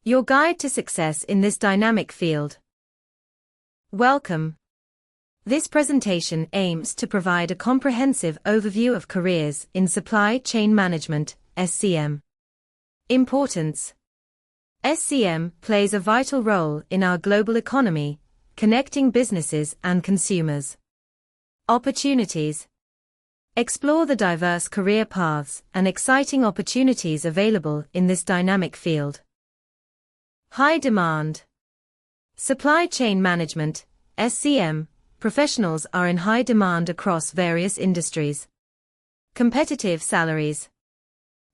your guide to success in this dynamic field. Welcome. This presentation aims to provide a comprehensive overview of careers in supply chain management, SCM. Importance. SCM plays a vital role in our global economy, connecting businesses and consumers. Opportunities. Explore the diverse career paths and exciting opportunities available in this dynamic field. High demand. Supply chain management, SCM, professionals are in high demand across various industries. Competitive salaries.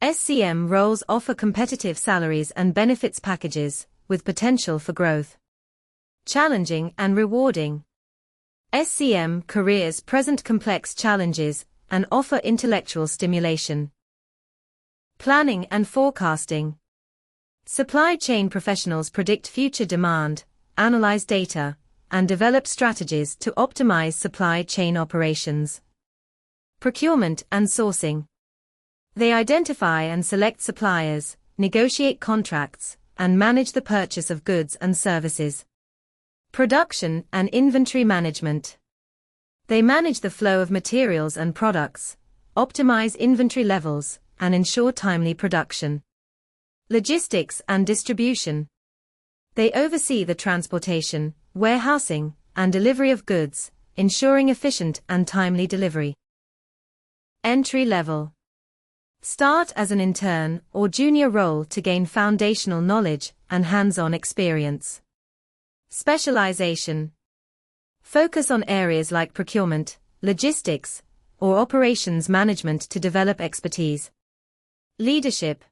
SCM roles offer competitive salaries and benefits packages, with potential for growth. Challenging and rewarding. SCM careers present complex challenges and offer intellectual stimulation. Planning and forecasting. Supply chain professionals predict future demand, analyze data, and develop strategies to optimize supply chain operations. Procurement and sourcing. They identify and select suppliers, negotiate contracts, and manage the purchase of goods and services. Production and inventory management. They manage the flow of materials and products, optimize inventory levels, and ensure timely production. Logistics and distribution. They oversee the transportation, warehousing, and delivery of goods, ensuring efficient and timely delivery. Entry level. Start as an intern or junior role to gain foundational knowledge and hands-on experience. Specialization. Focus on areas like procurement, logistics, or operations management to develop expertise. Leadership.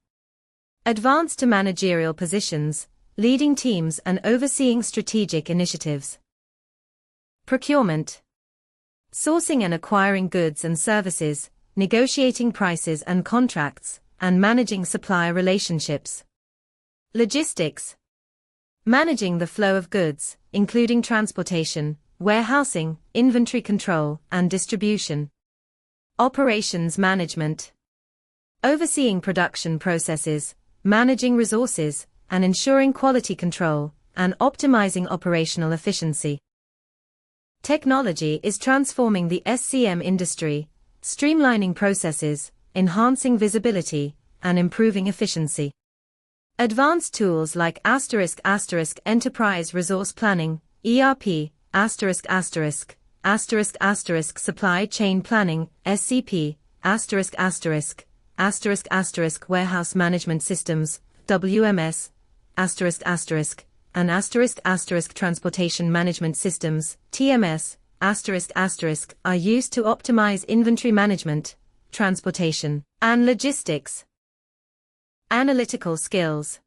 Advance to managerial positions, leading teams and overseeing strategic initiatives. Procurement. Sourcing and acquiring goods and services, negotiating prices and contracts, and managing supplier relationships. Logistics. Managing the flow of goods, including transportation, warehousing, inventory control, and distribution. Operations management. Overseeing production processes, managing resources, and ensuring quality control, and optimizing operational efficiency. Technology is transforming the SCM industry, streamlining processes, enhancing visibility, and improving efficiency. Advanced tools like Enterprise Resource Planning, ERP, Supply Chain Planning, SCP, Warehouse Management Systems, WMS, and Transportation Management Systems, TMS, are used to optimize inventory management, transportation, and logistics. Analytical skills.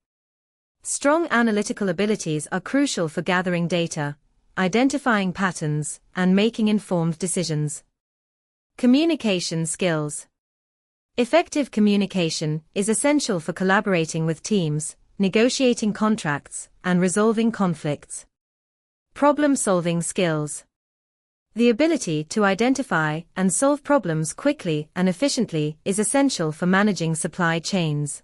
Strong analytical abilities are crucial for gathering data, identifying patterns, and making informed decisions. Communication skills. Effective communication is essential for collaborating with teams, negotiating contracts, and resolving conflicts. Problem-solving skills. The ability to identify and solve problems quickly and efficiently is essential for managing supply chains.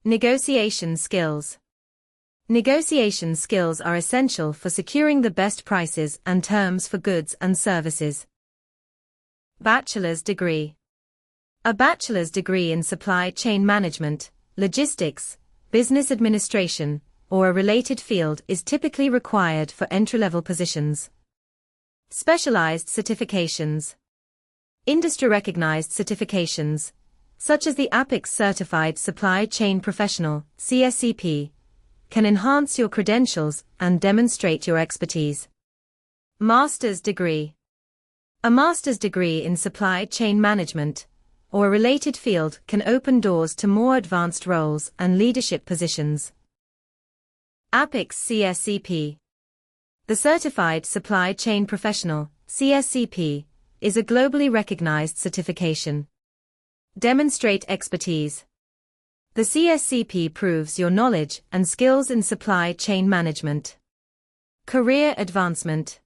Negotiation skills. Negotiation skills are essential for securing the best prices and terms for goods and services. Bachelor's degree. A bachelor's degree in supply chain management, logistics, business administration, or a related field is typically required for entry-level positions. Specialized certifications. Industry-recognized certifications, such as the APIX Certified Supply Chain Professional, CSCP, can enhance your credentials and demonstrate your expertise. Master's degree. A master's degree in supply chain management, or a related field, can open doors to more advanced roles and leadership positions. APIX CSCP. The Certified Supply Chain Professional, CSCP, is a globally recognized certification. Demonstrate expertise. The CSCP proves your knowledge and skills in supply chain management. Career advancement.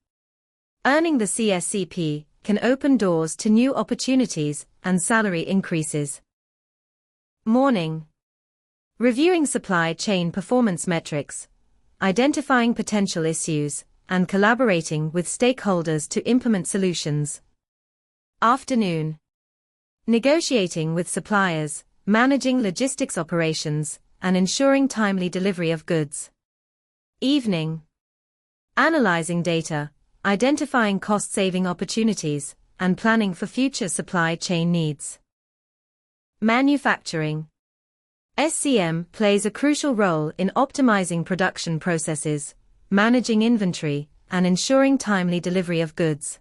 Earning the CSCP can open doors to new opportunities and salary increases. Morning. Reviewing supply chain performance metrics, identifying potential issues, and collaborating with stakeholders to implement solutions. Afternoon. Negotiating with suppliers, managing logistics operations, and ensuring timely delivery of goods. Evening. Analyzing data, identifying cost-saving opportunities, and planning for future supply chain needs. Manufacturing. SCM plays a crucial role in optimizing production processes, managing inventory, and ensuring timely delivery of goods.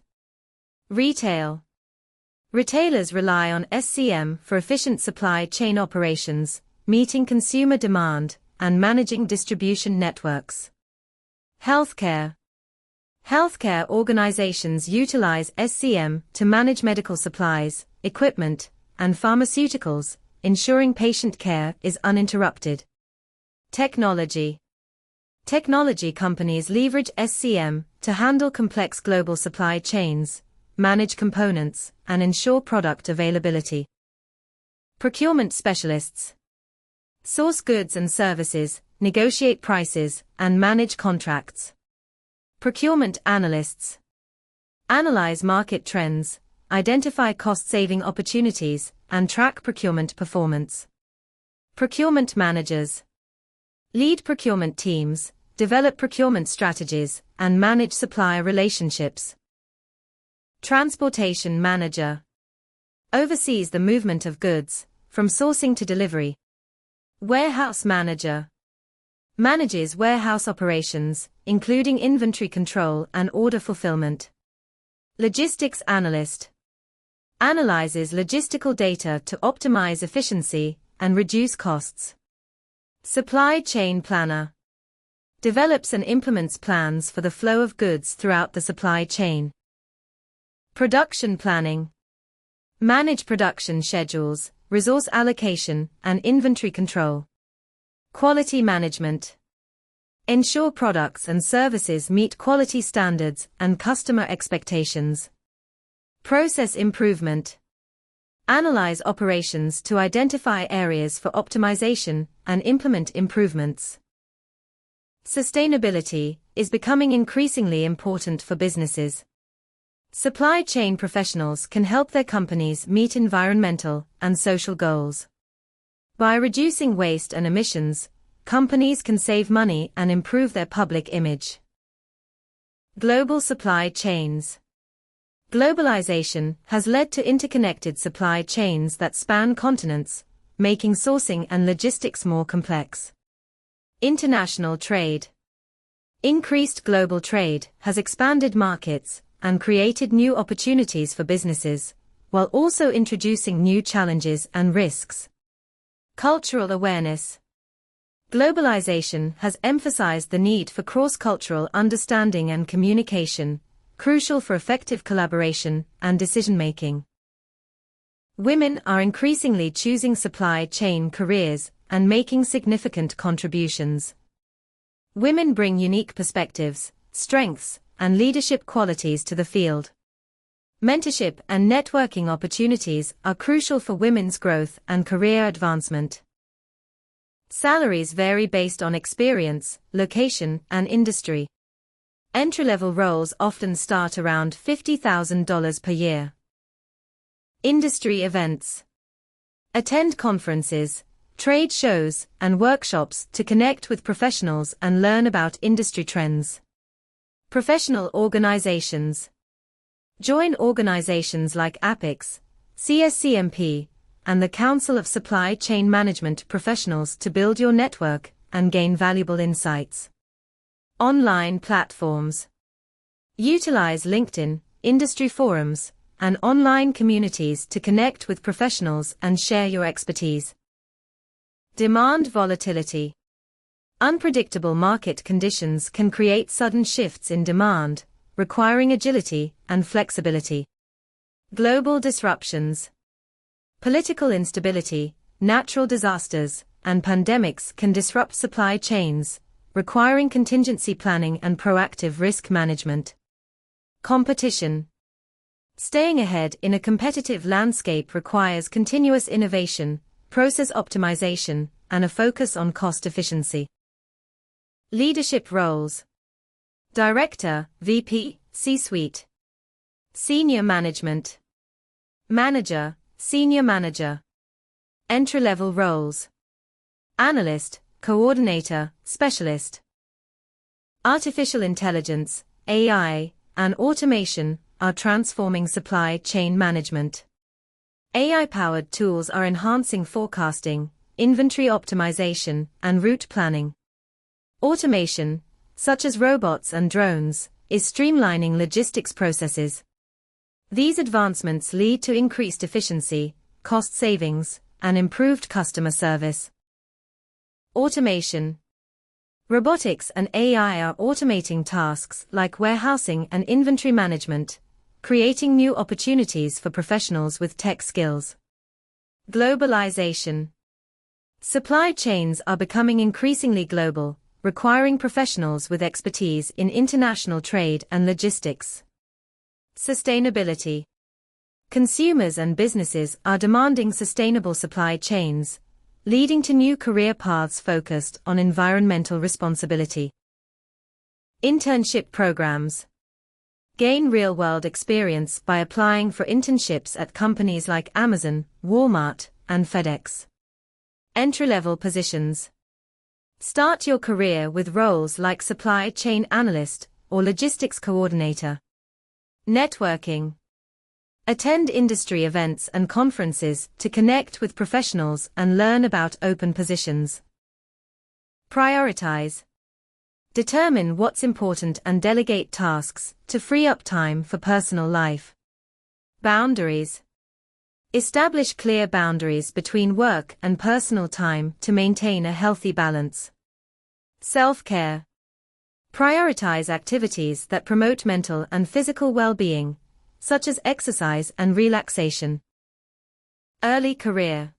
Retail. Retailers rely on SCM for efficient supply chain operations, meeting consumer demand, and managing distribution networks. Healthcare. Healthcare organizations utilize SCM to manage medical supplies, equipment, and pharmaceuticals, ensuring patient care is uninterrupted. Technology. Technology companies leverage SCM to handle complex global supply chains, manage components, and ensure product availability. Procurement specialists source goods and services, negotiate prices, and manage contracts. Procurement analysts analyze market trends, identify cost-saving opportunities, and track procurement performance. Procurement managers lead procurement teams, develop procurement strategies, and manage supplier relationships. Transportation manager oversees the movement of goods, from sourcing to delivery. Warehouse manager manages warehouse operations, including inventory control and order fulfillment. Logistics analyst analyzes logistical data to optimize efficiency and reduce costs. Supply chain planner develops and implements plans for the flow of goods throughout the supply chain. Production planning manage production schedules, resource allocation, and inventory control. Quality management ensure products and services meet quality standards and customer expectations. Process improvement analyze operations to identify areas for optimization and implement improvements. Sustainability is becoming increasingly important for businesses. Supply chain professionals can help their companies meet environmental and social goals. By reducing waste and emissions, companies can save money and improve their public image. Global supply chains. Globalization has led to interconnected supply chains that span continents, making sourcing and logistics more complex. International trade. Increased global trade has expanded markets and created new opportunities for businesses, while also introducing new challenges and risks. Cultural awareness. Globalization has emphasized the need for cross-cultural understanding and communication, crucial for effective collaboration and decision-making. Women are increasingly choosing supply chain careers and making significant contributions. Women bring unique perspectives, strengths, and leadership qualities to the field. Mentorship and networking opportunities are crucial for women's growth and career advancement. Salaries vary based on experience, location, and industry. Entry-level roles often start around $50,000 per year. Industry events. Attend conferences, trade shows, and workshops to connect with professionals and learn about industry trends. Professional organizations. Join organizations like APIX, CSCMP, and the Council of Supply Chain Management Professionals to build your network and gain valuable insights. Online platforms. Utilize LinkedIn, industry forums, and online communities to connect with professionals and share your expertise. Demand volatility. Unpredictable market conditions can create sudden shifts in demand, requiring agility and flexibility. Global disruptions. Political instability, natural disasters, and pandemics can disrupt supply chains, requiring contingency planning and proactive risk management. Competition. Staying ahead in a competitive landscape requires continuous innovation, process optimization, and a focus on cost efficiency. Leadership roles: Director, VP, C-suite. Senior management. Manager, senior manager. Entry-level roles: Analyst, coordinator, specialist. Artificial intelligence, AI, and automation are transforming supply chain management. AI-powered tools are enhancing forecasting, inventory optimization, and route planning. Automation, such as robots and drones, is streamlining logistics processes. These advancements lead to increased efficiency, cost savings, and improved customer service. Automation. Robotics and AI are automating tasks like warehousing and inventory management, creating new opportunities for professionals with tech skills. Globalization. Supply chains are becoming increasingly global, requiring professionals with expertise in international trade and logistics. Sustainability. Consumers and businesses are demanding sustainable supply chains, leading to new career paths focused on environmental responsibility. Internship programs. Gain real-world experience by applying for internships at companies like Amazon, Walmart, and FedEx. Entry-level positions. Start your career with roles like supply chain analyst or logistics coordinator. Networking. Attend industry events and conferences to connect with professionals and learn about open positions. Prioritize. Determine what's important and delegate tasks to free up time for personal life. Boundaries. Establish clear boundaries between work and personal time to maintain a healthy balance. Self-care. Prioritize activities that promote mental and physical well-being, such as exercise and relaxation. Early career.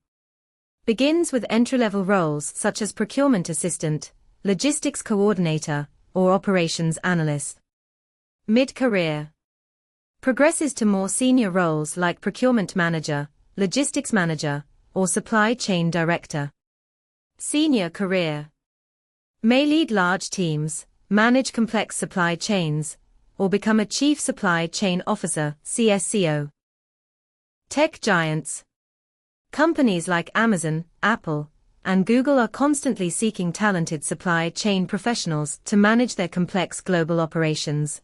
Begins with entry-level roles such as procurement assistant, logistics coordinator, or operations analyst. Mid-career. Progresses to more senior roles like procurement manager, logistics manager, or supply chain director. Senior career. May lead large teams, manage complex supply chains, or become a Chief Supply Chain Officer, CSCO. Tech giants. Companies like Amazon, Apple, and Google are constantly seeking talented supply chain professionals to manage their complex global operations.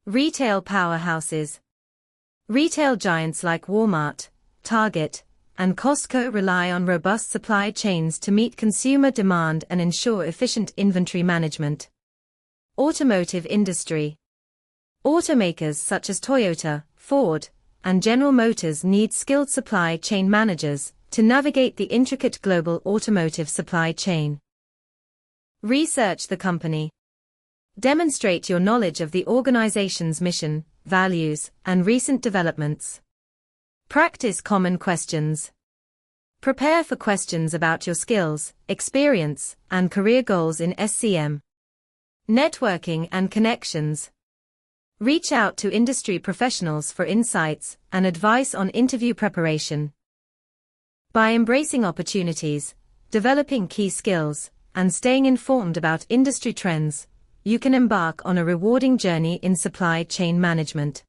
Retail powerhouses. Retail giants like Walmart, Target, and Costco rely on robust supply chains to meet consumer demand and ensure efficient inventory management. Automotive industry. Automakers such as Toyota, Ford, and General Motors need skilled supply chain managers to navigate the intricate global automotive supply chain. Research the company. Demonstrate your knowledge of the organization's mission, values, and recent developments. Practice common questions. Prepare for questions about your skills, experience, and career goals in SCM. Networking and connections. Reach out to industry professionals for insights and advice on interview preparation. By embracing opportunities, developing key skills, and staying informed about industry trends, you can embark on a rewarding journey in supply chain management.